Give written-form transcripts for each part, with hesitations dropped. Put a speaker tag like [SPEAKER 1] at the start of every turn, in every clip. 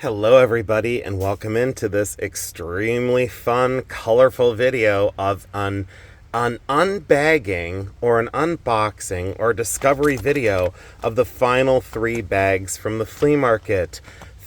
[SPEAKER 1] Hello everybody, and welcome into this extremely fun, colorful video of an unbagging or an unboxing or discovery video of the final 3 bags from the flea market.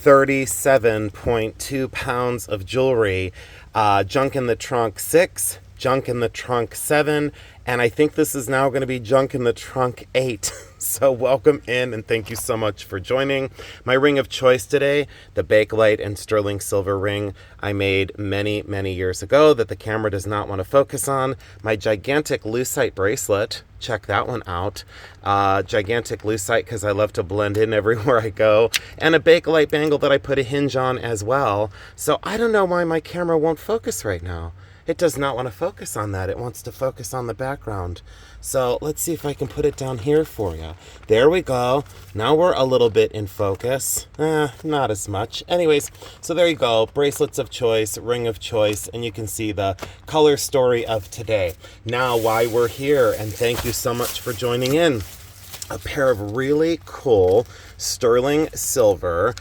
[SPEAKER 1] 37.2 pounds of jewelry, junk in the trunk 6, junk in the trunk 7, and I think this is now going to be junk in the trunk 8. So welcome in and thank you so much for joining. My ring of choice today, the Bakelite and sterling silver ring I made many years ago that the camera does not want to focus on. My gigantic lucite bracelet, check that one out. Gigantic lucite because I love to blend in everywhere I go. And a Bakelite bangle that I put a hinge on as well. So I don't know why my camera won't focus right now. It does not want to focus on that. It wants to focus on the background. So let's see if I can put it down here for you. There we go. Now we're a little bit in focus. Not as much. Anyways, so there you go. Bracelets of choice, ring of choice, and you can see the color story of today. Now, why we're here, and thank you so much for joining in. A pair of really cool sterling silver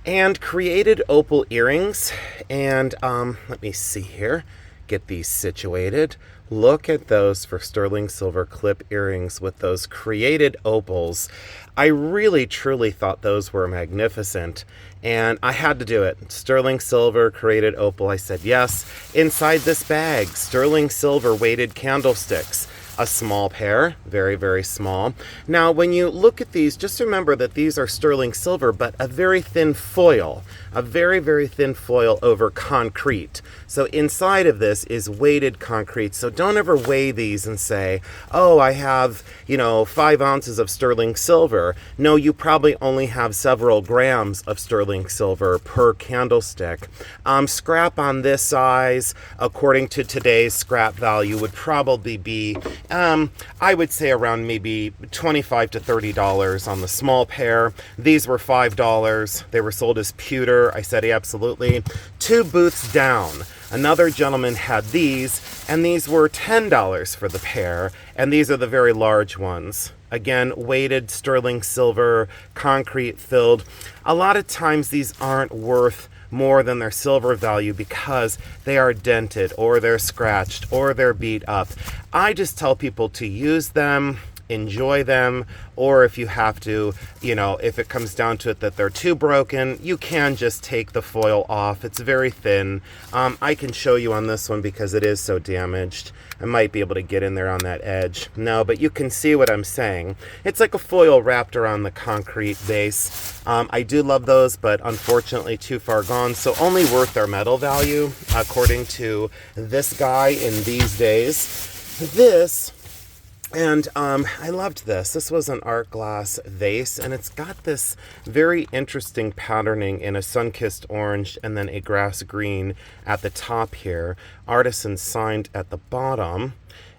[SPEAKER 1] and created opal earrings. And let me see here. Get these situated. Look at those for sterling silver clip earrings with those created opals. I really truly thought those were magnificent, and I had to do it. Sterling silver created opal. I said yes. Inside this bag, sterling silver weighted candlesticks. A small pair, very small. Now, when you look at these, just remember that these are sterling silver, but a very thin foil, a very thin foil over concrete. So inside of this is weighted concrete. So don't ever weigh these and say, oh, I have, 5 ounces of sterling silver. No, you probably only have several grams of sterling silver per candlestick. Scrap on this size, according to today's scrap value, would probably be I would say around maybe $25 to $30 on the small pair. These were $5. They were sold as pewter. I said absolutely. 2 booths down, another gentleman had these, and these were $10 for the pair, and these are the very large ones. Again, weighted sterling silver, concrete filled. A lot of times these aren't worth more than their silver value because they are dented or they're scratched or they're beat up. I just tell people to use them, enjoy them, or if you have to, if it comes down to it that they're too broken, you can just take the foil off. It's very thin. I can show you on this one because it is so damaged. I might be able to get in there on that edge. No, but you can see what I'm saying. It's like a foil wrapped around the concrete base. I do love those, but unfortunately too far gone. So only worth their metal value, according to this guy in these days. And I loved this. This was an art glass vase, and it's got this very interesting patterning in a sun-kissed orange and then a grass green at the top here. Artisan signed at the bottom.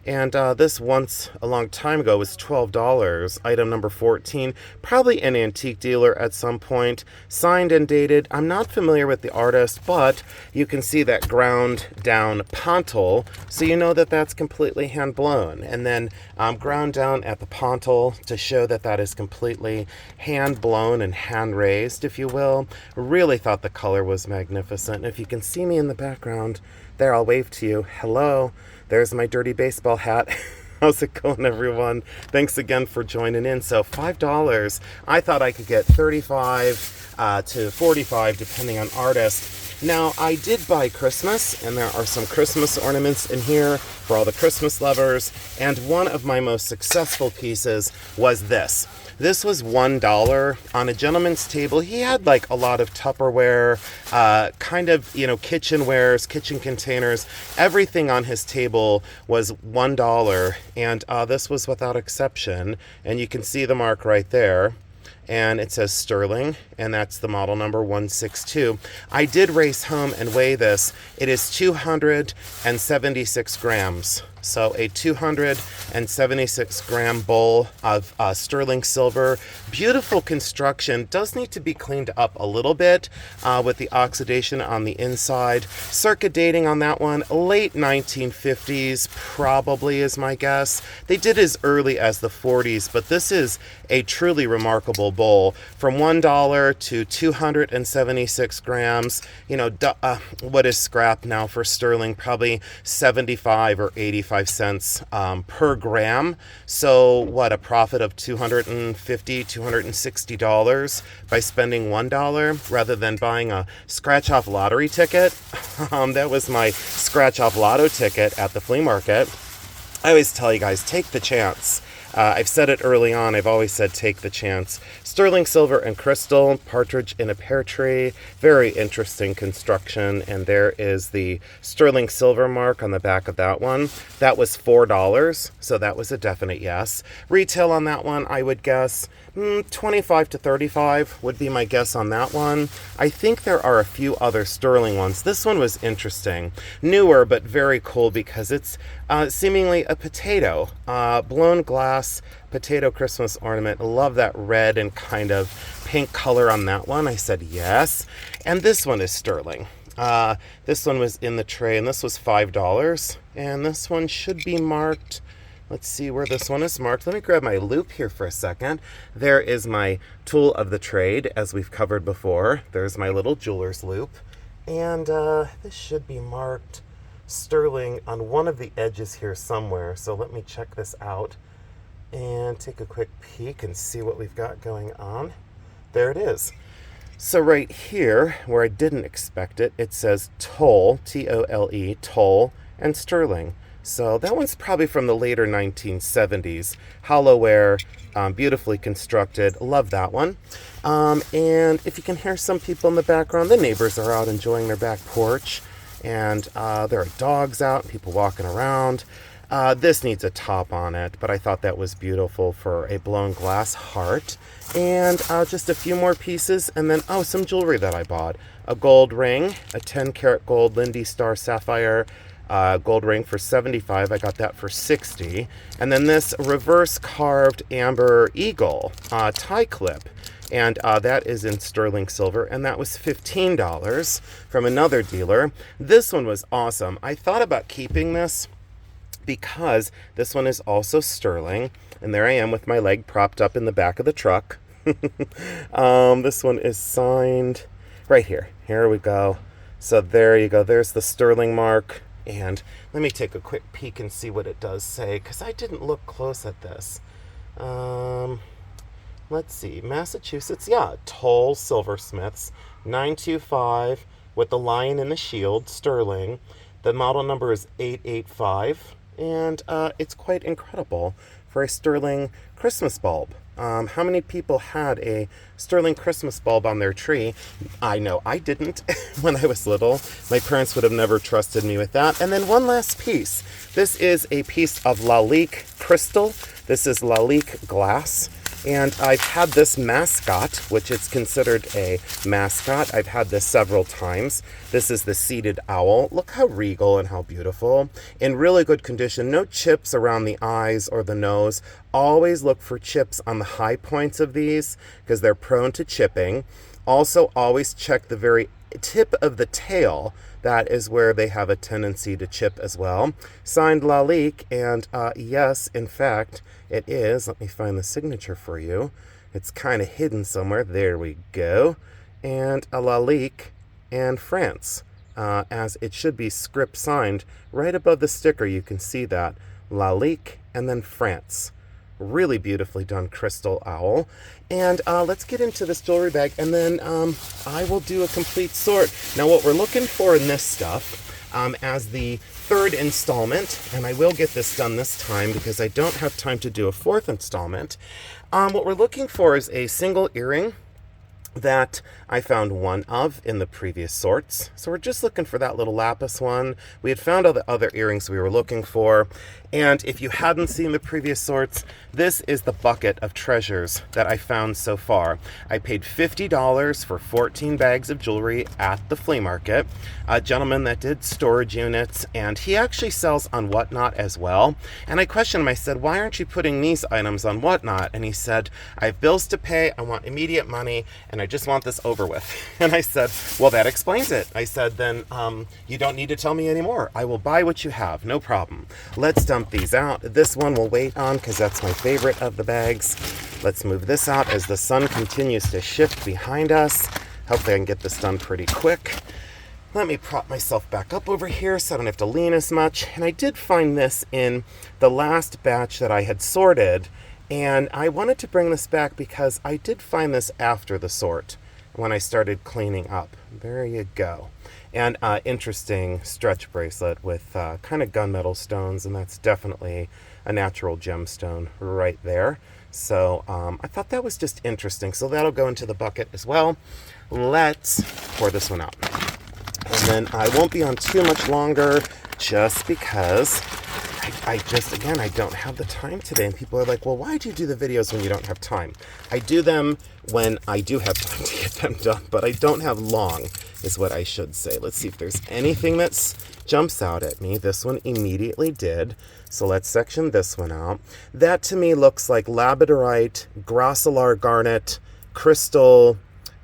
[SPEAKER 1] And this once a long time ago was $12. Item number 14, probably an antique dealer at some point. Signed and dated. I'm not familiar with the artist, but you can see that ground down pontil, so you know that that's completely hand blown. And then ground down at the pontil to show that that is completely hand blown and hand raised, if you will. Really thought the color was magnificent. If you can see me in the background, there, I'll wave to you. Hello. There's my dirty baseball hat. How's it going, everyone? Thanks again for joining in. So $5. I thought I could get $35 to $45 depending on artist. Now, I did buy Christmas, and there are some Christmas ornaments in here for all the Christmas lovers. And one of my most successful pieces was this. This was $1 on a gentleman's table. He had like a lot of Tupperware, kitchenwares, kitchen containers. Everything on his table was $1, and this was without exception. And you can see the mark right there. And it says sterling, and that's the model number 162. I did race home and weigh this. It is 276 grams. So a 276 gram bowl of sterling silver. Beautiful construction. Does need to be cleaned up a little bit with the oxidation on the inside. Circa dating on that one, late 1950s probably is my guess. They did as early as the 40s, but this is a truly remarkable bowl. From $1 to 276 grams. You know, what is scrap now for sterling? Probably 75 or 85 cents per gram. So what, a profit of $250, $260 by spending $1 rather than buying a scratch-off lottery ticket. That was my scratch-off lotto ticket at the flea market. I always tell you guys, take the chance. I've said it early on. I've always said take the chance. Sterling silver and crystal, partridge in a pear tree. Very interesting construction. And there is the sterling silver mark on the back of that one. That was $4, so that was a definite yes. Retail on that one, I would guess 25 to 35 would be my guess on that one. I think there are a few other sterling ones. This one was interesting. Newer, but very cool because it's seemingly a potato. Blown glass potato Christmas ornament. Love that red and kind of pink color on that one. I said yes. And this one is sterling. This one was in the tray, and this was $5. And this one should be marked. Let's see where this one is marked. Let me grab my loop here for a second. There is my tool of the trade, as we've covered before. There's my little jeweler's loop. And this should be marked sterling on one of the edges here somewhere. So let me check this out and take a quick peek and see what we've got going on. There it is. So right here, where I didn't expect it, it says toll, T-O-L-E, toll, and sterling. So that one's probably from the later 1970s. Hollowware, beautifully constructed. Love that one. And if you can hear some people in the background, the neighbors are out enjoying their back porch. And there are dogs out, people walking around. This needs a top on it, but I thought that was beautiful for a blown glass heart. And just a few more pieces, and then, some jewelry that I bought. A gold ring, a 10-karat gold Lindy Star Sapphire gold ring for $75. I got that for $60. And then this reverse carved amber eagle tie clip. And that is in sterling silver, and that was $15 from another dealer. This one was awesome. I thought about keeping this because this one is also sterling, and there I am with my leg propped up in the back of the truck. This one is signed right here. Here we go. So there you go. There's the sterling mark. And let me take a quick peek and see what it does say, because I didn't look close at this. Let's see. Massachusetts, Toll Silversmiths, 925 with the lion and the shield, sterling. The model number is 885, and it's quite incredible for a sterling Christmas bulb. How many people had a sterling Christmas bulb on their tree? I know I didn't when I was little. My parents would have never trusted me with that. And then one last piece. This is a piece of Lalique crystal. This is Lalique glass. And I've had this mascot, which is considered a mascot. I've had this several times. This is the seated owl. Look how regal and how beautiful. In really good condition. No chips around the eyes or the nose. Always look for chips on the high points of these because they're prone to chipping. Also, always check the very tip of the tail. That is where they have a tendency to chip as well. Signed Lalique, and yes, in fact, it is. Let me find the signature for you. It's kind of hidden somewhere. There we go. And a Lalique and France, as it should be script signed. Right above the sticker, you can see that. Lalique and then France. Really beautifully done crystal owl. And let's get into this jewelry bag, and then I will do a complete sort. Now, what we're looking for in this stuff, as the third installment, and I will get this done this time because I don't have time to do a fourth installment. What we're looking for is a single earring that I found one of in the previous sorts. So we're just looking for that little lapis one. We had found all the other earrings we were looking for. And if you hadn't seen the previous sorts, this is the bucket of treasures that I found so far. I paid $50 for 14 bags of jewelry at the flea market. A gentleman that did storage units, and he actually sells on Whatnot as well. And I questioned him, I said, why aren't you putting these items on Whatnot? And he said, I have bills to pay, I want immediate money, and I just want this over with. And I said, well, that explains it. I said, then you don't need to tell me anymore. I will buy what you have, no problem. Let's dump these out. This one we'll wait on because that's my favorite of the bags. Let's move this out as the sun continues to shift behind us. Hopefully I can get this done pretty quick. Let me prop myself back up over here so I don't have to lean as much. And I did find this in the last batch that I had sorted, and I wanted to bring this back because I did find this after the sort when I started cleaning up. There you go. And interesting stretch bracelet with kind of gunmetal stones, and that's definitely a natural gemstone right there. So I thought that was just interesting. So that'll go into the bucket as well. Let's pour this one out. And then I won't be on too much longer just because I don't have the time today. And people are like, well, why do you do the videos when you don't have time? I do them when I do have time to get them done, but I don't have long, is what I should say. Let's see if there's anything that jumps out at me. This one immediately did. So let's section this one out. That to me looks like labradorite, grossular garnet, crystal,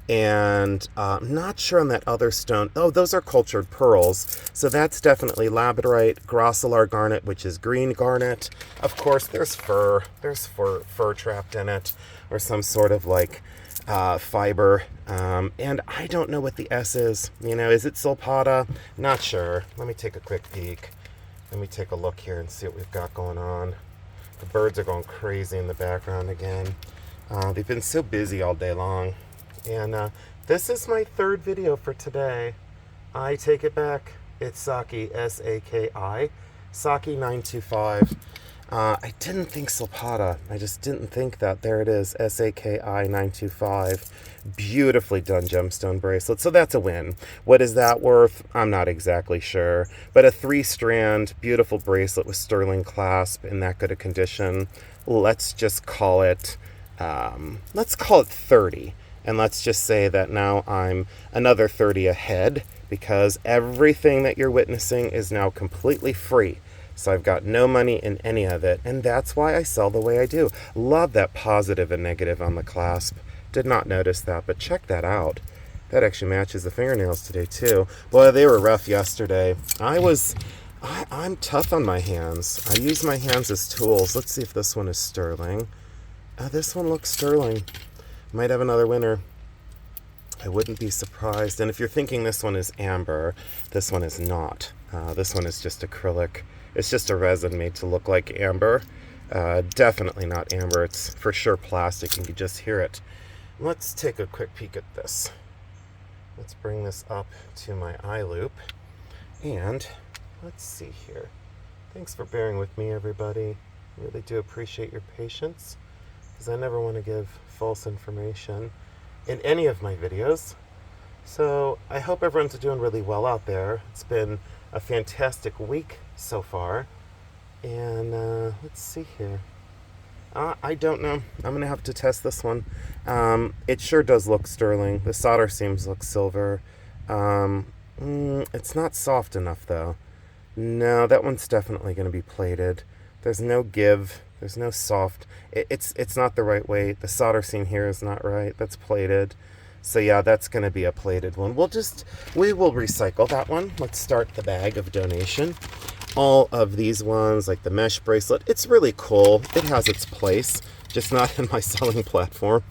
[SPEAKER 1] and I'm not sure on that other stone. Oh, those are cultured pearls. So that's definitely labradorite, grossular garnet, which is green garnet. Of course, there's fur. There's fur trapped in it, or some sort of like fiber. And I don't know what the S is. You know, is it sulpata? Not sure. Let me take a quick peek. Let me take a look here and see what we've got going on. The birds are going crazy in the background again. They've been so busy all day long. And this is my third video for today. I take it back. It's Saki, S-A-K-I, Saki 925. I didn't think sulpata. I just didn't think that. There it is, S-A-K-I 925. Beautifully done gemstone bracelet. So that's a win. What is that worth? I'm not exactly sure. But a 3-strand, beautiful bracelet with sterling clasp in that good a condition. Let's just call it, let's call it 30. And let's just say that now I'm another 30 ahead because everything that you're witnessing is now completely free. So I've got no money in any of it. And that's why I sell the way I do. Love that positive and negative on the clasp. Did not notice that, but check that out. That actually matches the fingernails today too. Boy, they were rough yesterday. I'm tough on my hands. I use my hands as tools. Let's see if this one is sterling. This one looks sterling. Might have another winner. I wouldn't be surprised. And if you're thinking this one is amber, this one is not. This one is just acrylic. It's just a resin made to look like amber. Definitely not amber. It's for sure plastic. You can just hear it. Let's take a quick peek at this. Let's bring this up to my eye loop. And let's see here. Thanks for bearing with me, everybody. Really do appreciate your patience, because I never want to give false information in any of my videos. So I hope everyone's doing really well out there. It's been a fantastic week so far. And let's see here. I don't know. I'm going to have to test this one. It sure does look sterling. The solder seams look silver. It's not soft enough though. No, that one's definitely going to be plated. There's no give. There's no soft. It's not the right weight. The solder seam here is not right. That's plated. So yeah, that's going to be a plated one. We will recycle that one. Let's start the bag of donation. All of these ones, like the mesh bracelet, it's really cool. It has its place, just not in my selling platform.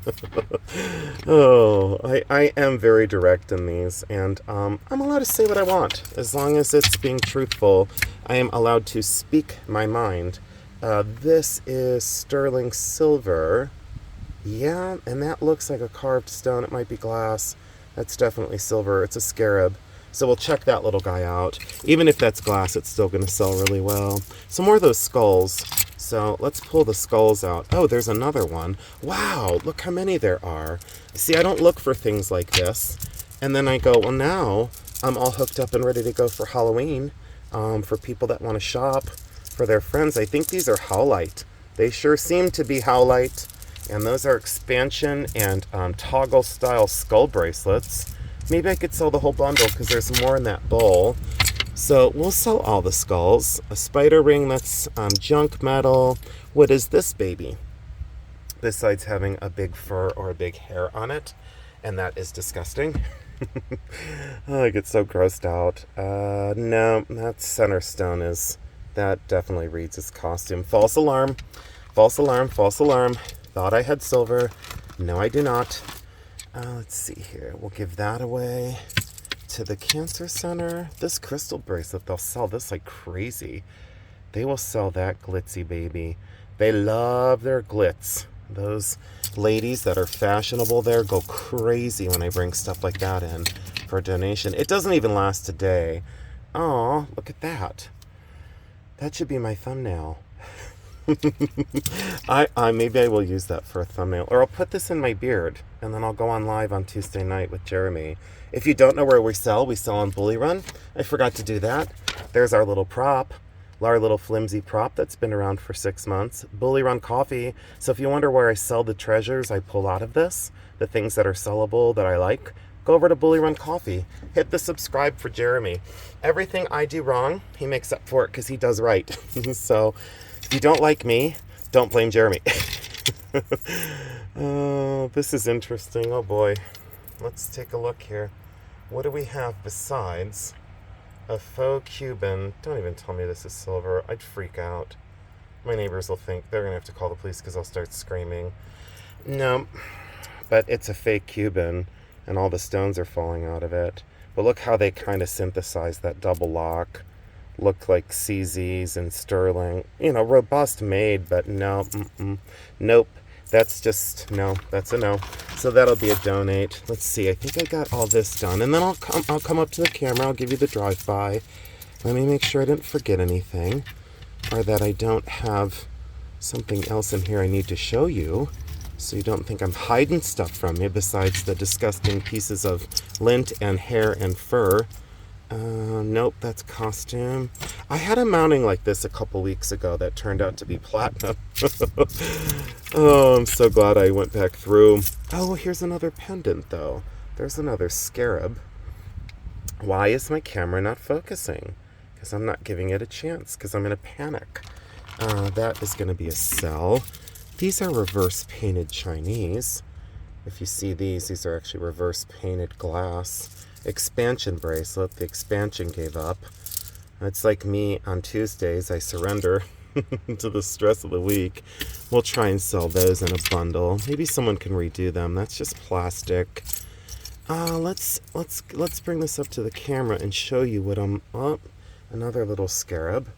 [SPEAKER 1] Oh, I am very direct in these, and I'm allowed to say what I want. As long as it's being truthful, I am allowed to speak my mind. This is sterling silver. Yeah, and that looks like a carved stone. It might be glass. That's definitely silver. It's a scarab. So we'll check that little guy out. Even if that's glass, it's still going to sell really well. Some more of those skulls. So let's pull the skulls out. Oh, there's another one. Wow, look how many there are. See, I don't look for things like this. And then I go, well, now I'm all hooked up and ready to go for Halloween. For people that want to shop, for their friends. I think these are howlite. They sure seem to be howlite. And those are expansion and toggle style skull bracelets. Maybe I could sell the whole bundle because there's more in that bowl. So we'll sell all the skulls. A spider ring that's junk metal. What is this baby? Besides having a big fur or a big hair on it. And that is disgusting. Oh, I get so grossed out. No, that center stone is... That definitely reads as costume. False alarm. False alarm. False alarm. Thought I had silver. No, I do not. Let's see here. We'll give that away to the Cancer Center. This crystal bracelet, they'll sell this like crazy. They will sell that glitzy baby. They love their glitz. Those ladies that are fashionable there go crazy when I bring stuff like that in for a donation. It doesn't even last a day. Oh, look at that. That should be my thumbnail. Maybe I will use that for a thumbnail, or I'll put this in my beard and then I'll go on live on Tuesday night with Jeremy. If you don't know where we sell on Bully Run. I forgot to do that. There's our little prop, our little flimsy prop that's been around for 6 months. Bully Run coffee. So if you wonder where I sell the treasures I pull out of this, the things that are sellable that I like, go over to Bully Run Coffee. Hit the subscribe for Jeremy. Everything I do wrong, he makes up for it because he does right. So if you don't like me, don't blame Jeremy. Oh, this is interesting. Oh boy. Let's take a look here. What do we have besides a faux Cuban? Don't even tell me this is silver. I'd freak out. My neighbors will think they're going to have to call the police because I'll start screaming. No, but it's a fake Cuban and all the stones are falling out of it. But look how they kind of synthesize that double lock. Look like CZs and sterling. You know, robust made, but no. Nope. That's just, no. That's a no. So that'll be a donate. Let's see. I think I got all this done. And then I'll come up to the camera. I'll give you the drive-by. Let me make sure I didn't forget anything. Or that I don't have something else in here I need to show you. So you don't think I'm hiding stuff from you besides the disgusting pieces of lint and hair and fur. Nope, that's costume. I had a mounting like this a couple weeks ago that turned out to be platinum. Oh, I'm so glad I went back through. Oh, here's another pendant, though. There's another scarab. Why is my camera not focusing? Because I'm not giving it a chance, because I'm in a panic. That is going to be a sell. These are reverse painted Chinese. If you see these are actually reverse painted glass. Expansion bracelet. The expansion gave up. It's like me on Tuesdays. I surrender to the stress of the week. We'll try and sell those in a bundle. Maybe someone can redo them. That's just plastic. Let's bring this up to the camera and show you what I'm up. Another little scarab.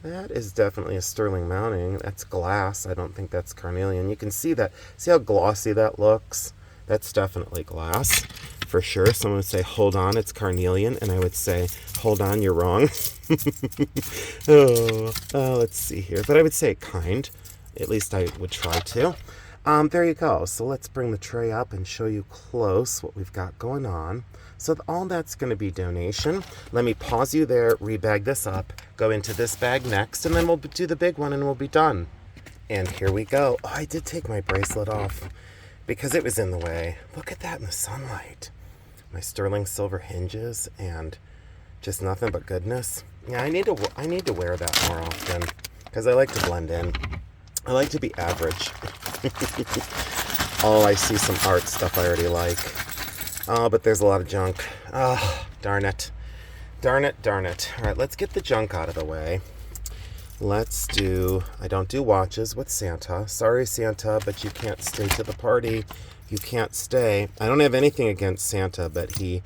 [SPEAKER 1] That is definitely a sterling mounting. That's glass. I don't think that's carnelian. You can see that. See how glossy that looks? That's definitely glass. For sure. Someone would say, hold on, it's carnelian. And I would say, hold on, you're wrong. Let's see here. But I would say kind. At least I would try to. There you go. So let's bring the tray up and show you close what we've got going on. So all that's going to be donation. Let me pause you there, rebag this up, go into this bag next, and then we'll do the big one and we'll be done. And here we go. Oh, I did take my bracelet off because it was in the way. Look at that in the sunlight. My sterling silver hinges and just nothing but goodness. Yeah, I need to wear that more often because I like to blend in. I like to be average. Oh, I see some art stuff I already like. Oh, but there's a lot of junk. Oh, darn it. Darn it, darn it. All right, let's get the junk out of the way. Let's do... I don't do watches with Santa. Sorry, Santa, but you can't stay to the party. You can't stay. I don't have anything against Santa, but he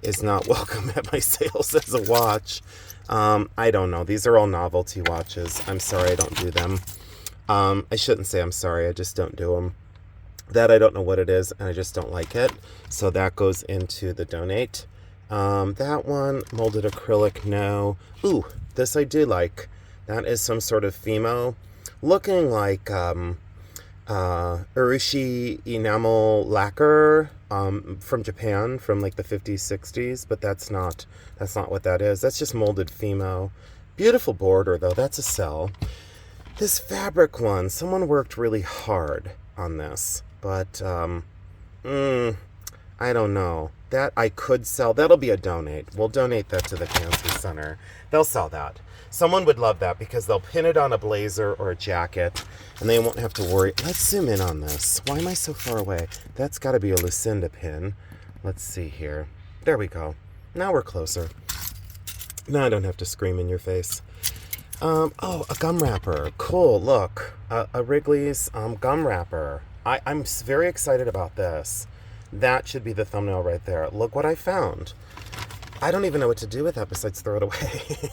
[SPEAKER 1] is not welcome at my sales as a watch. I don't know. These are all novelty watches. I'm sorry I don't do them. I shouldn't say I'm sorry. I just don't do them. That I don't know what it is, and I just don't like it. So that goes into the donate. That one, molded acrylic, no. Ooh, this I do like. That is some sort of Fimo. Looking like Urushi enamel lacquer from Japan, from like the 50s, 60s. But that's not what that is. That's just molded Fimo. Beautiful border, though. That's a sell. This fabric one, someone worked really hard on this, but I don't know. That I could sell. That'll be a donate. We'll donate that to the Cancer Center. They'll sell that. Someone would love that because they'll pin it on a blazer or a jacket, and they won't have to worry. Let's zoom in on this. Why am I so far away? That's got to be a Lucinda pin. Let's see here. There we go. Now we're closer. Now I don't have to scream in your face. Oh, a gum wrapper. Cool, look. A Wrigley's gum wrapper. I'm very excited about this. That should be the thumbnail right there. Look what I found. I don't even know what to do with that besides throw it away.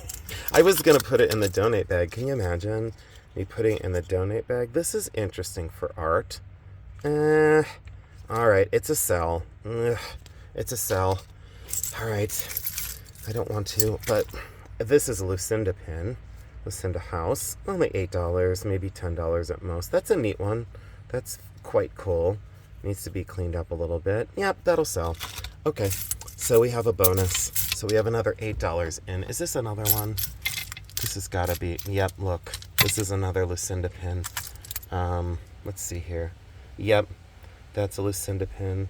[SPEAKER 1] I was going to put it in the donate bag. Can you imagine me putting it in the donate bag? This is interesting for art. All right, it's a sell. It's a sell. All right. I don't want to, but this is a Lucinda pin. Lucinda House. Only $8, maybe $10 at most. That's a neat one. That's quite cool. Needs to be cleaned up a little bit. Yep, that'll sell. Okay, so we have a bonus. So we have another $8 in. Is this another one? This has got to be. Yep, look. This is another Lucinda pin. Let's see here. Yep, that's a Lucinda pin.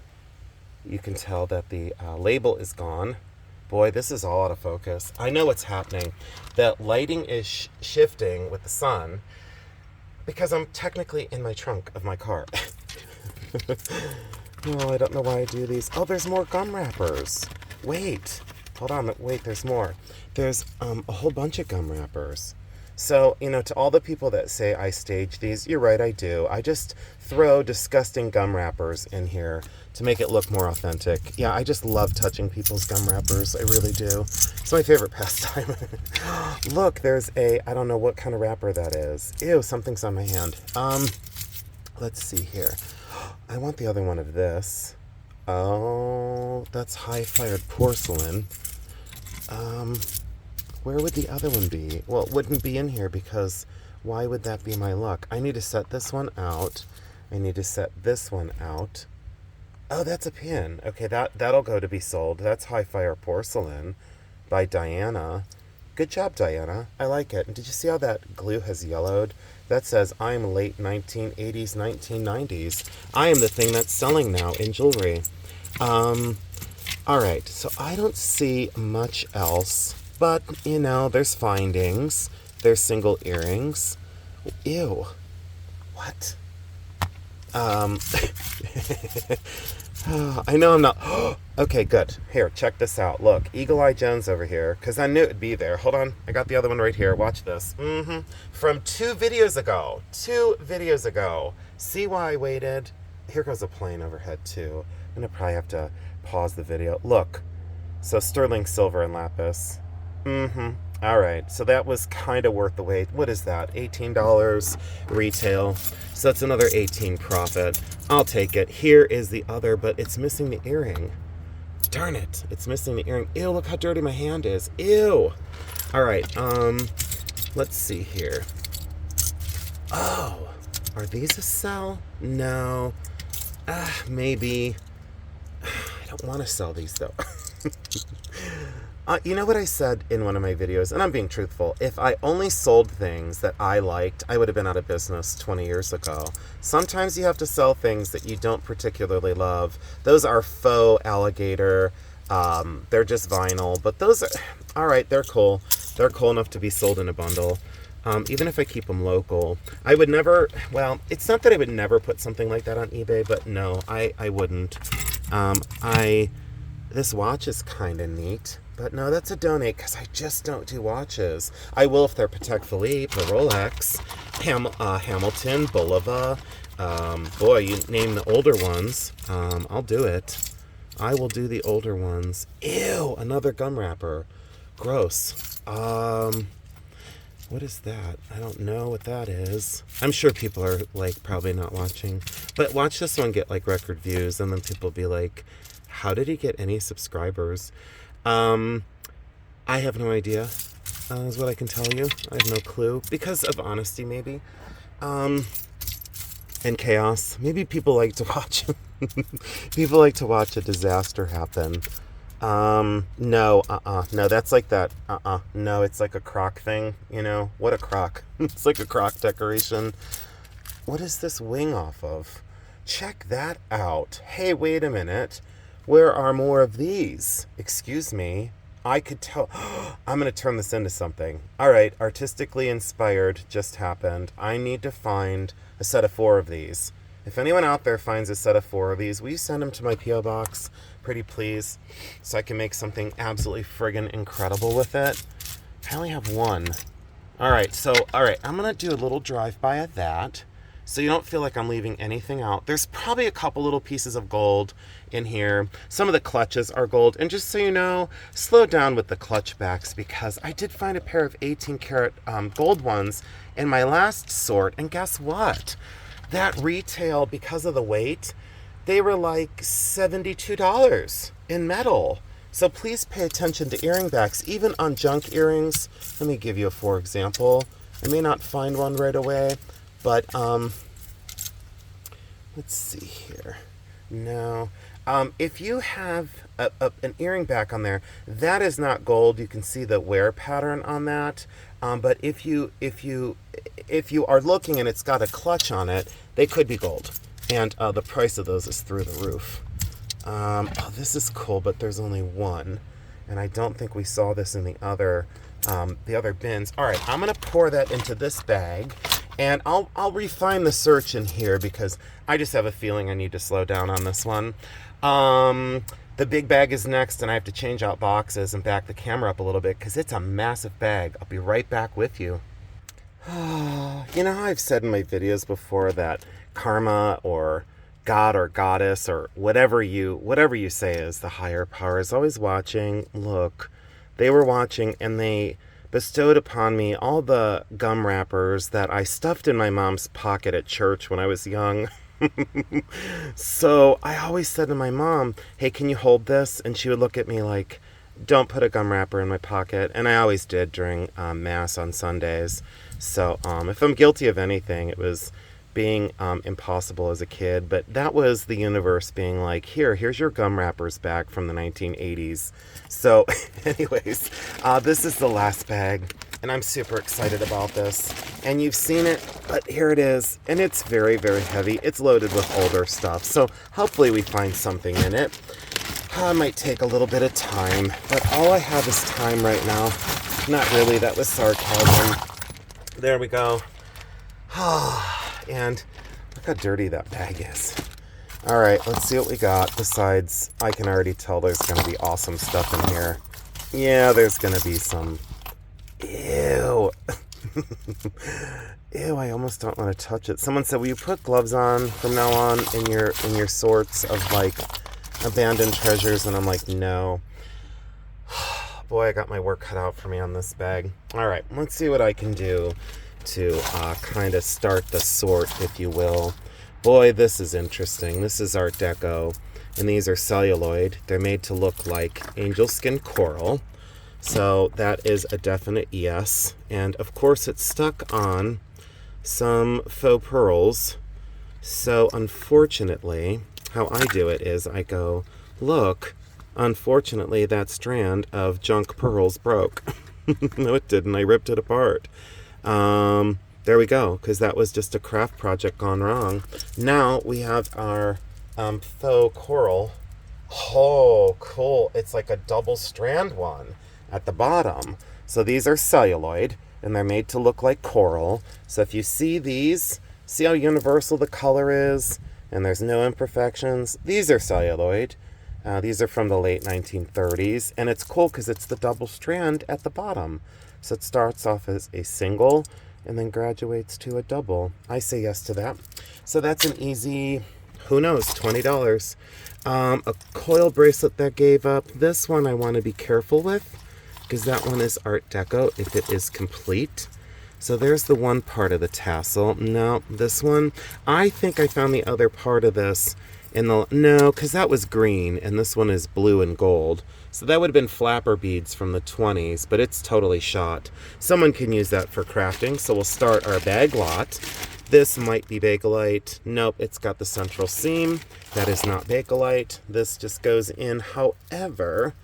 [SPEAKER 1] You can tell that the label is gone. Boy, this is all out of focus. I know what's happening. That lighting is shifting with the sun because I'm technically in my trunk of my car. Oh, I don't know why I do these. Oh, there's more gum wrappers. Wait. Hold on. Wait, there's more. There's a whole bunch of gum wrappers. So, to all the people that say I stage these, you're right, I do. I just throw disgusting gum wrappers in here to make it look more authentic. Yeah, I just love touching people's gum wrappers. I really do. It's my favorite pastime. Look, there's I don't know what kind of wrapper that is. Ew, something's on my hand. Let's see here. I want the other one of this. Oh, that's high-fired porcelain. Where would the other one be? Well, it wouldn't be in here because why would that be my luck? I need to set this one out. I need to set this one out. Oh, that's a pin. Okay, that'll go to be sold. That's High-Fire Porcelain by Diana. Good job, Diana. I like it. And did you see how that glue has yellowed? That says, I'm late 1980s, 1990s. I am the thing that's selling now in jewelry. All right, so I don't see much else. But, there's findings. There's single earrings. Ew. What? I know I'm not. Okay, good. Here, check this out. Look, Eagle Eye Jones over here, because I knew it'd be there. Hold on. I got the other one right here. Watch this. From 2 videos ago. 2 videos ago. See why I waited? Here goes a plane overhead, too. I'm going to probably have to pause the video. Look. So, sterling silver and lapis. All right, so that was kind of worth the wait. What is that? $18 retail. So that's another 18 profit. I'll take it. Here is the other, but it's missing the earring. Darn it, it's missing the earring. Ew, look how dirty my hand is. Ew. All right, let's see here. Oh, are these a sell? No. Maybe. I don't want to sell these though. You know what I said in one of my videos, and I'm being truthful, if I only sold things that I liked, I would have been out of business 20 years ago. Sometimes you have to sell things that you don't particularly love. Those are faux alligator. They're just vinyl, but those are, all right, they're cool. They're cool enough to be sold in a bundle. Even if I keep them local. I would never, well, it's not that I would never put something like that on eBay, but no, I wouldn't. This watch is kind of neat. But no, that's a donate because I just don't do watches. I will if they're Patek Philippe or Rolex, Hamilton, Bulova. Boy, you name the older ones. I'll do it. I will do the older ones. Ew, another gum wrapper. Gross. What is that? I don't know what that is. I'm sure people are probably not watching. But watch this one get record views and then people be like, how did he get any subscribers? I have no idea, is what I can tell you. I have no clue. Because of honesty, maybe. And chaos. Maybe people like to watch people like to watch a disaster happen. No, no, that's like that, no, it's like a crock thing, you know? What a crock. It's like a crock decoration. What is this wing off of? Check that out. Hey, wait a minute. Where are more of these? Excuse me. I could tell. I'm going to turn this into something. All right, artistically inspired just happened. I need to find a set of 4 of these. If anyone out there finds a set of 4 of these, will you send them to my P.O. box? Pretty please. So I can make something absolutely friggin' incredible with it. I only have 1. All right, I'm going to do a little drive-by of that, so you don't feel like I'm leaving anything out. There's probably a couple little pieces of gold in here. Some of the clutches are gold. And just so you know, slow down with the clutch backs, because I did find a pair of 18 karat gold ones in my last sort. And guess what? That retail, because of the weight, they were like $72 in metal. So please pay attention to earring backs, even on junk earrings. Let me give you a for example. I may not find one right away, but let's see here. No. If you have an earring back on there, that is not gold. You can see the wear pattern on that. But if you are looking and it's got a clutch on it, they could be gold. And the price of those is through the roof. Oh, this is cool, but there's only 1. And I don't think we saw this in the other bins. All right, I'm going to pour that into this bag. And I'll refine the search in here, because I just have a feeling I need to slow down on this one. The big bag is next, and I have to change out boxes and back the camera up a little bit, because it's a massive bag. I'll be right back with you. You know how I've said in my videos before that karma or God or goddess or whatever you say is the higher power is always watching? Look, they were watching, and they bestowed upon me all the gum wrappers that I stuffed in my mom's pocket at church when I was young. So I always said to my mom, hey, can you hold this? And she would look at me like, don't put a gum wrapper in my pocket. And I always did during Mass on Sundays. So if I'm guilty of anything, it was being impossible as a kid. But that was the universe being like, here's your gum wrappers back from the 1980s. So anyways, this is the last bag, and I'm super excited about this. And you've seen it, but here it is. And it's very, very heavy. It's loaded with older stuff. So hopefully we find something in it. It might take a little bit of time, but all I have is time right now. Not really, that was sarcasm. There we go. And look how dirty that bag is. All right, let's see what we got. Besides, I can already tell there's going to be awesome stuff in here. Yeah, there's going to be some... Ew. Ew, I almost don't want to touch it. Someone said, will you put gloves on from now on in your sorts of, like, abandoned treasures? And I'm like, no. Boy, I got my work cut out for me on this bag. All right, let's see what I can do to kind of start the sort, if you will. Boy, this is interesting. This is Art Deco, and these are celluloid. They're made to look like angel skin coral. So that is a definite yes. And of course it's stuck on some faux pearls. So unfortunately, how I do it is I go, look, unfortunately that strand of junk pearls broke. No, it didn't. I ripped it apart. There we go, because that was just a craft project gone wrong. Now we have our faux coral. Oh, cool. It's like a double strand one at the bottom. So these are celluloid, and they're made to look like coral. So if you see these, see how universal the color is, and there's no imperfections? These are celluloid. These are from the late 1930s, and it's cool because it's the double strand at the bottom. So it starts off as a single and then graduates to a double. I say yes to that. So that's an easy, who knows, $20. A coil bracelet that gave up. This one I want to be careful with because that one is Art Deco if it is complete. So there's the one part of the tassel. No, this one, I think I found the other part of this in the, no, because that was green and this one is blue and gold. So that would have been flapper beads from the 20s, but it's totally shot. Someone can use that for crafting, so we'll start our bag lot. This might be Bakelite. Nope, it's got the central seam. That is not Bakelite. This just goes in. However,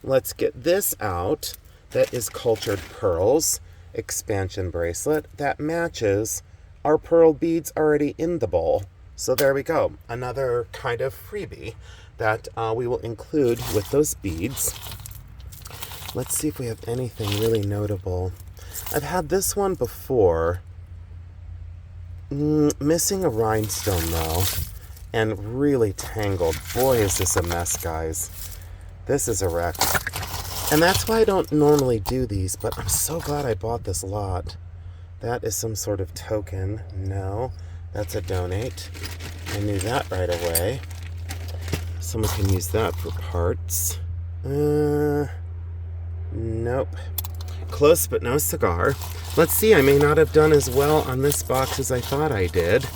[SPEAKER 1] let's get this out. That is Cultured Pearls expansion bracelet that matches our pearl beads already in the bowl. So there we go. Another kind of freebie that we will include with those beads. Let's see if we have anything really notable. I've had this one before. Missing a rhinestone though, and really tangled. Boy, is this a mess, guys. This is a wreck. And that's why I don't normally do these, but I'm so glad I bought this lot. That is some sort of token. No, that's a donate. I knew that right away. Someone can use that for parts. Nope. Close but no cigar. Let's see, I may not have done as well on this box as I thought I did.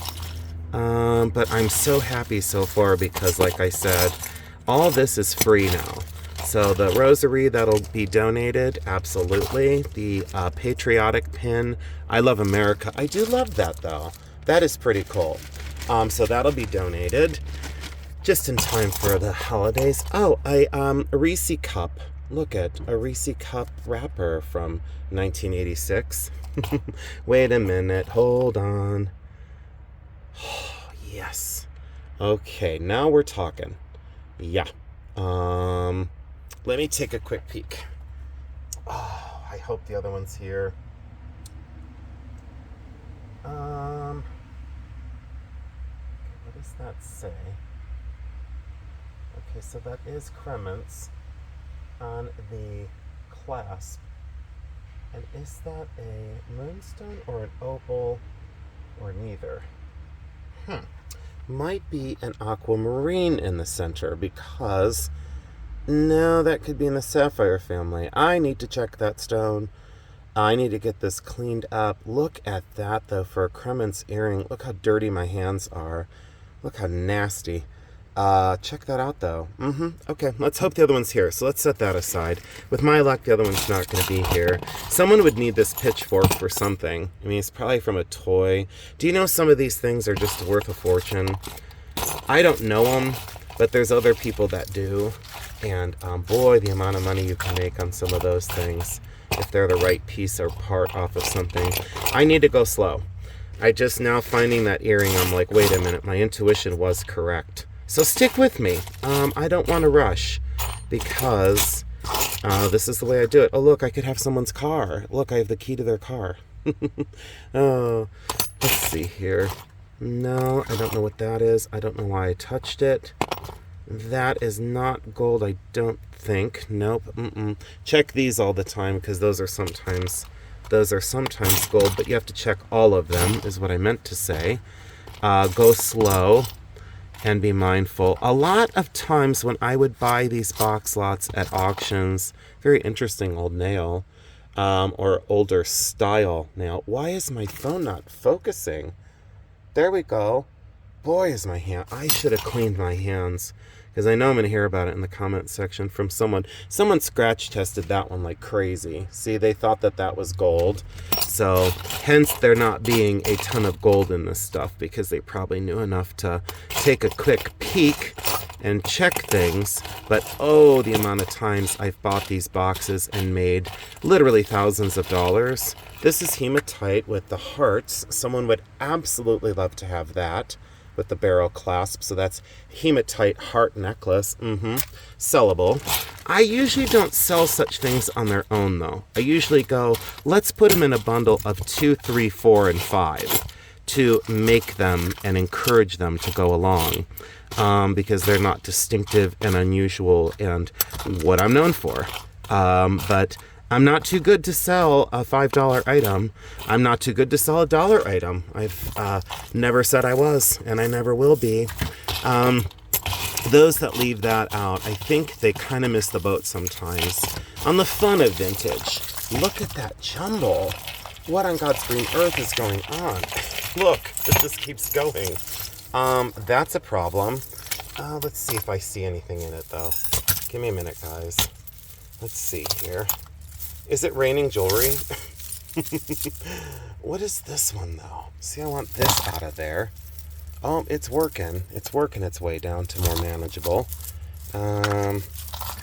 [SPEAKER 1] But I'm so happy so far because, like I said, all this is free now. So the rosary, that'll be donated, absolutely. The patriotic pin, I love America. I do love that, though. That is pretty cool. So that'll be donated just in time for the holidays. Oh, a Reese cup. Look at a Reese cup wrapper from 1986. Wait a minute, hold on. Oh, yes. Okay, now we're talking. Yeah. Let me take a quick peek. Oh, I hope the other one's here. What does that say? Okay, so that is crements on the clasp. And is that a moonstone or an opal or neither? Might be an aquamarine in the center because no, that could be in the sapphire family. I need to check that stone. I need to get this cleaned up. Look at that, though, for a crements earring. Look how dirty my hands are. Look how nasty. Check that out, though. Okay, let's hope the other one's here. So let's set that aside. With my luck, the other one's not going to be here. Someone would need this pitchfork for something. I mean, it's probably from a toy. Do you know some of these things are just worth a fortune? I don't know them, but there's other people that do. And boy, the amount of money you can make on some of those things if they're the right piece or part off of something. I need to go slow. I just now finding that earring, I'm like, wait a minute, my intuition was correct. So stick with me. I don't want to rush because this is the way I do it. Oh, look, I could have someone's car. Look, I have the key to their car. Oh, let's see here. No, I don't know what that is. I don't know why I touched it. That is not gold, I don't think. Nope. Check these all the time because those are sometimes gold, but you have to check all of them, is what I meant to say. Go slow and be mindful. A lot of times when I would buy these box lots at auctions, very interesting old nail, or older style nail. Why is my phone not focusing? There we go. Boy, is my hand. I should have cleaned my hands. Because I know I'm going to hear about it in the comment section from someone. Someone scratch tested that one like crazy. See, they thought that that was gold. So, hence there not being a ton of gold in this stuff. Because they probably knew enough to take a quick peek and check things. But, oh, the amount of times I've bought these boxes and made literally thousands of dollars. This is hematite with the hearts. Someone would absolutely love to have that. With the barrel clasp, so that's hematite heart necklace. Sellable. I usually don't sell such things on their own, though. I usually go, let's put them in a bundle of 2, 3, 4, and 5 to make them and encourage them to go along, because they're not distinctive and unusual and what I'm known for. But I'm not too good to sell a $5 item. I'm not too good to sell a $1 item. I've never said I was, and I never will be. Those that leave that out, I think they kind of miss the boat sometimes on the fun of vintage. Look at that jumble. What on God's green earth is going on? Look, it just keeps going. That's a problem. Let's see if I see anything in it, though. Give me a minute, guys. Let's see here. Is it raining jewelry? What is this one, though? See, I want this out of there. Oh, it's working. It's working its way down to more manageable.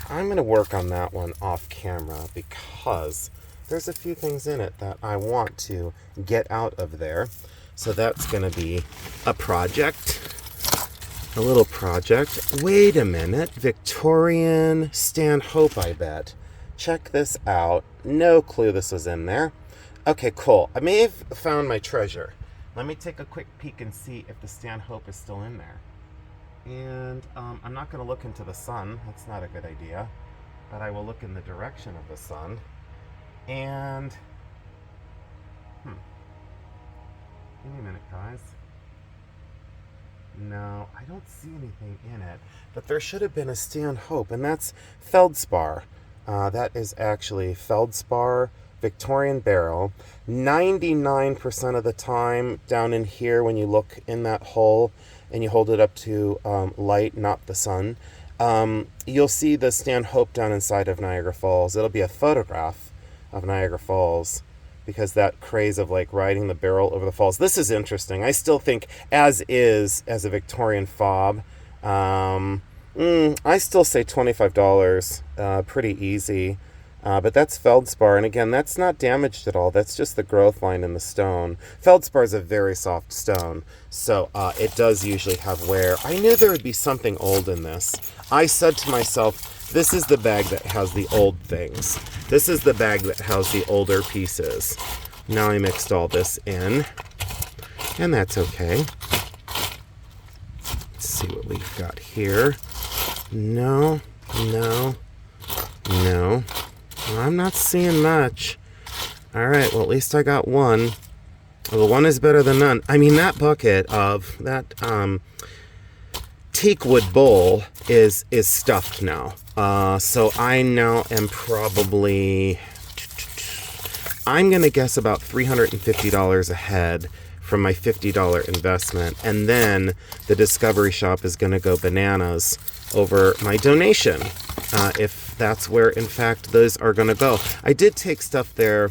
[SPEAKER 1] I'm going to work on that one off camera because there's a few things in it that I want to get out of there. So that's going to be a project, a little project. Wait a minute, Victorian Stanhope, I bet. Check this out. No clue this was in there. Okay, cool. I may have found my treasure. Let me take a quick peek and see if the Stanhope is still in there. And I'm not going to look into the sun. That's not a good idea. But I will look in the direction of the sun. And... Give me a minute, guys. No, I don't see anything in it. But there should have been a Stanhope, and that's feldspar. That is actually feldspar, Victorian barrel. 99% of the time down in here, when you look in that hole and you hold it up to light, not the sun, you'll see the Stanhope down inside of Niagara Falls. It'll be a photograph of Niagara Falls because that craze of like riding the barrel over the falls. This is interesting. I still think as a Victorian fob, I still say $25, pretty easy. But that's feldspar, and again, that's not damaged at all. That's just the growth line in the stone. Feldspar is a very soft stone, so it does usually have wear. I knew there would be something old in this. I said to myself, this is the bag that has the old things. This is the bag that has the older pieces. Now I mixed all this in, and that's okay. Let's see what we've got here. No. I'm not seeing much. All right, well, at least I got one. Well, one is better than none. I mean, that bucket of that teak wood bowl is stuffed now. So I now am probably, I'm going to guess about $350 ahead from my $50 investment. And then the Discovery Shop is going to go bananas over my donation, if that's where, in fact, those are going to go. I did take stuff there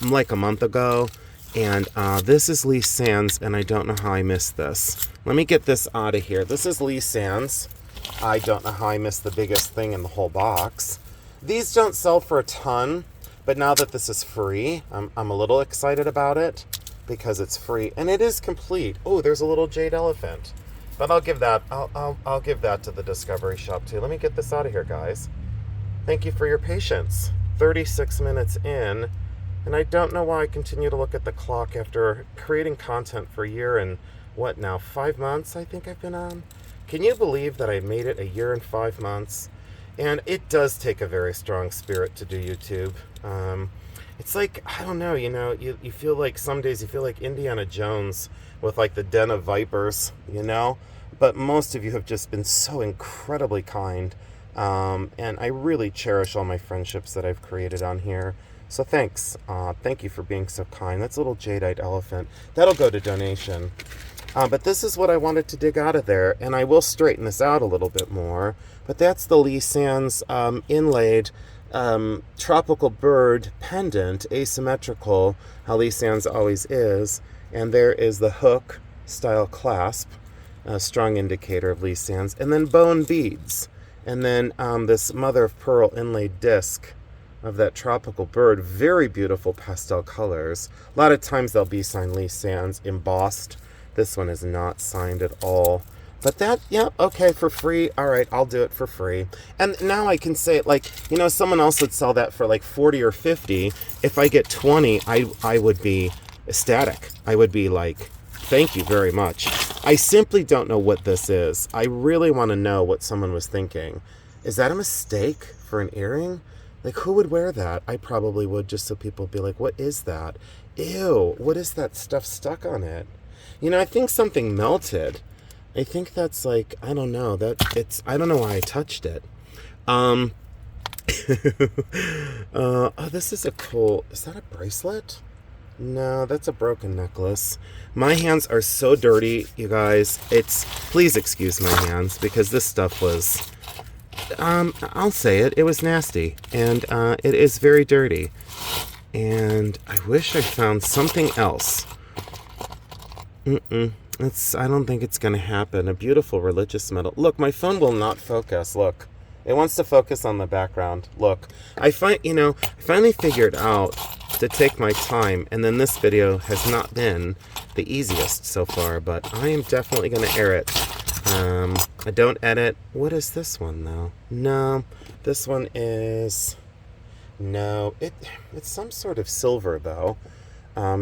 [SPEAKER 1] like a month ago, and this is Lee Sands, and I don't know how I missed this. Let me get this out of here. This is Lee Sands. I don't know how I missed the biggest thing in the whole box. These don't sell for a ton, but now that this is free, I'm a little excited about it because it's free, and it is complete. Oh, there's a little jade elephant. But I'll give that. I'll give that to the Discovery Shop too. Let me get this out of here, guys. Thank you for your patience. 36 minutes in, and I don't know why I continue to look at the clock after creating content for a year and what now, 5 months? I think I've been on. Can you believe that I made it a year and 5 months? And it does take a very strong spirit to do YouTube. It's like, I don't know, you feel like some days you feel like Indiana Jones with like the den of vipers, But most of you have just been so incredibly kind. And I really cherish all my friendships that I've created on here. So thanks. Thank you for being so kind. That's a little jadeite elephant. That'll go to donation. But this is what I wanted to dig out of there. And I will straighten this out a little bit more. But that's the Lee Sands inlaid tropical bird pendant, asymmetrical, how Lee Sands always is. And there is the hook style clasp, a strong indicator of Lee Sands. And then bone beads. And then this mother of pearl inlaid disc of that tropical bird. Very beautiful pastel colors. A lot of times they'll be signed Lee Sands embossed. This one is not signed at all. But that, yeah, okay, for free. All right, I'll do it for free. And now I can say, someone else would sell that for like 40 or 50. If I get 20, I would be ecstatic. I would be like, thank you very much. I simply don't know what this is. I really want to know what someone was thinking. Is that a mistake for an earring? Like, who would wear that? I probably would, just so people would be like, what is that? Ew, what is that stuff stuck on it? I think something melted. I think that's like, I don't know. I don't know why I touched it. Oh, this is a cool, is that a bracelet? No, that's a broken necklace. My hands are so dirty, you guys. Please excuse my hands, because this stuff was, I'll say it, it was nasty. And it is very dirty. And I wish I found something else. I don't think it's going to happen. A beautiful religious medal. Look, my phone will not focus. Look, It wants to focus on the background. Look, I finally figured out to take my time, and then this video has not been the easiest so far, but I am definitely going to air it. I don't edit. What is this one, though? No, this one is... No, it's some sort of silver, though.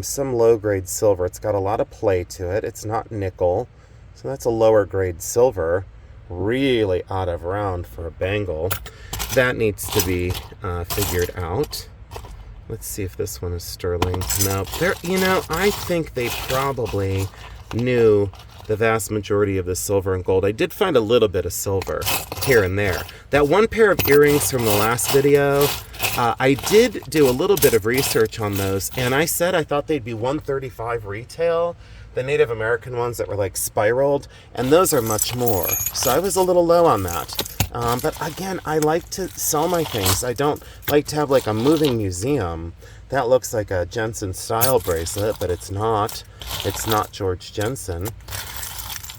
[SPEAKER 1] Some low-grade silver. It's got a lot of play to it. It's not nickel, so that's a lower-grade silver. Really out of round for a bangle. That needs to be figured out. Let's see if this one is sterling. No, I think they probably knew the vast majority of the silver and gold. I did find a little bit of silver here and there. That one pair of earrings from the last video, I did do a little bit of research on those, and I said I thought they'd be $135 retail, the Native American ones that were like spiraled, and those are much more. So I was a little low on that. But again, I like to sell my things. I don't like to have like a moving museum. That looks like a Jensen style bracelet, but it's not. It's not George Jensen.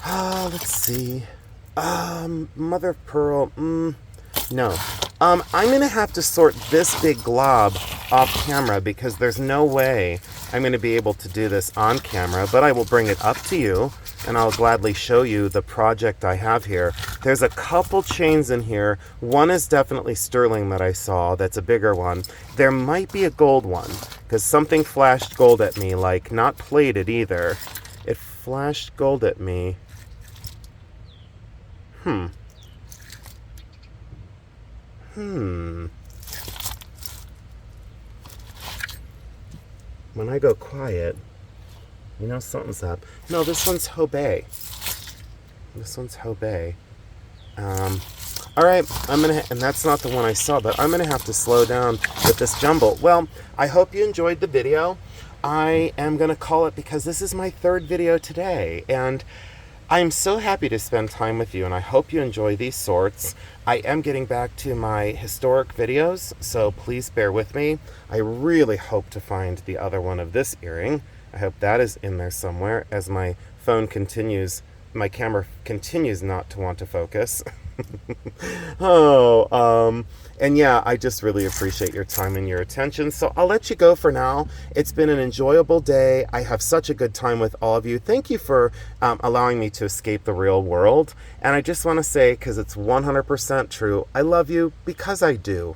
[SPEAKER 1] Let's see. Mother of pearl. No. I'm going to have to sort this big glob off camera because there's no way I'm going to be able to do this on camera, but I will bring it up to you and I'll gladly show you the project I have here. There's a couple chains in here. One is definitely sterling that I saw. That's a bigger one. There might be a gold one because something flashed gold at me, like not plated either. It flashed gold at me. When I go quiet, you know something's up. No, this one's Hobei. This one's Hobei. All right, and that's not the one I saw, but I'm gonna have to slow down with this jumble. Well, I hope you enjoyed the video. I am gonna call it because this is my third video today, and I'm so happy to spend time with you, and I hope you enjoy these sorts. I am getting back to my historic videos, so please bear with me. I really hope to find the other one of this earring. I hope that is in there somewhere as my phone continues, my camera continues not to want to focus. And yeah, I just really appreciate your time and your attention. So I'll let you go for now. It's been an enjoyable day. I have such a good time with all of you. Thank you for allowing me to escape the real world. And I just want to say, because it's 100% true, I love you because I do.